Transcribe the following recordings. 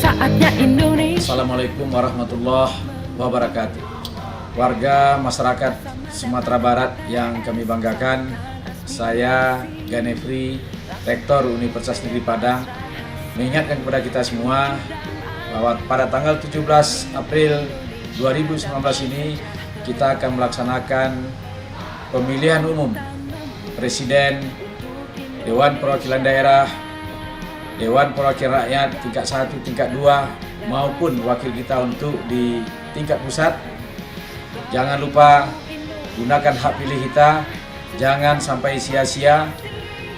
saatnya Indonesia. Assalamualaikum warahmatullahi wabarakatuh. Warga masyarakat Sumatera Barat yang kami banggakan, saya Ganefri, Rektor Universitas Negeri Padang, mengingatkan kepada kita semua bahwa pada tanggal 17 April 2019 ini kita akan melaksanakan pemilihan umum Presiden, Dewan Perwakilan Daerah, Dewan Perwakilan Rakyat tingkat 1, tingkat 2, maupun wakil kita untuk di tingkat pusat. Jangan lupa gunakan hak pilih kita, jangan sampai sia-sia.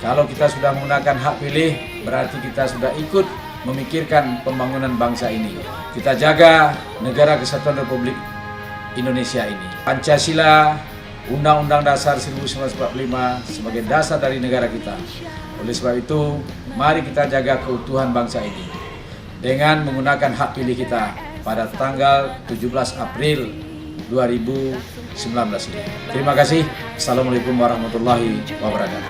Kalau kita sudah menggunakan hak pilih, berarti kita sudah ikut memikirkan pembangunan bangsa ini. Kita jaga negara kesatuan Republik Indonesia ini. Pancasila, Undang-Undang Dasar 1945 sebagai dasar dari negara kita. Oleh sebab itu, mari kita jaga keutuhan bangsa ini dengan menggunakan hak pilih kita pada tanggal 17 April 2019 ini. Terima kasih. Assalamualaikum warahmatullahi wabarakatuh.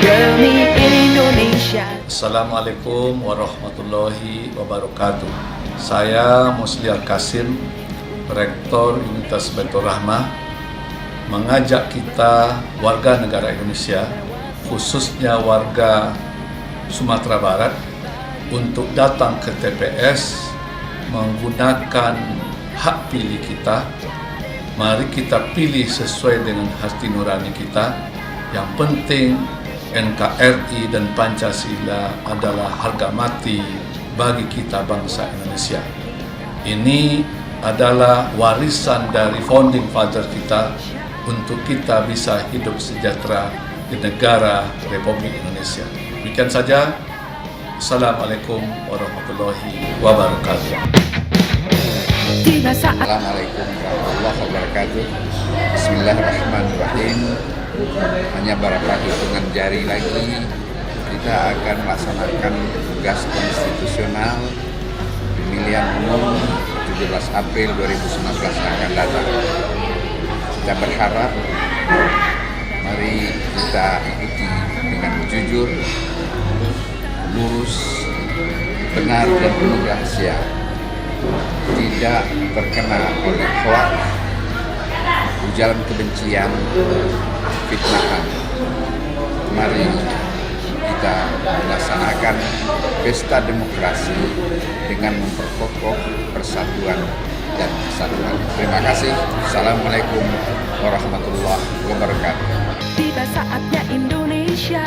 Demi Indonesia. Assalamualaikum warahmatullahi wabarakatuh. Saya Musliar Kasim, Rektor Universitas Baitur Rahmah, mengajak kita warga negara Indonesia, khususnya warga Sumatera Barat, untuk datang ke TPS menggunakan hak pilih kita. Mari kita pilih sesuai dengan hati nurani kita. Yang penting NKRI dan Pancasila adalah harga mati bagi kita bangsa Indonesia. Ini adalah warisan dari founding father kita untuk kita bisa hidup sejahtera di negara Republik Indonesia. Demikian saja. Assalamualaikum warahmatullahi wabarakatuh. Assalamualaikum warahmatullahi wabarakatuh. Bismillahirrahmanirrahim. Hanya beberapa hitungan jari lagi kita akan melaksanakan tugas konstitusional pemilihan umum 17 April 2019 yang akan datang. Kita berharap mari kita ikuti dengan jujur, lurus, benar dan penuh rahasia, tidak terkena oleh hoak, ujaran kebencian, fitnahan. Mari kita melaksanakan pesta demokrasi dengan memperkokoh persatuan dan kesatuan. Terima kasih. Assalamualaikum warahmatullahi wabarakatuh. Tiba saatnya Indonesia.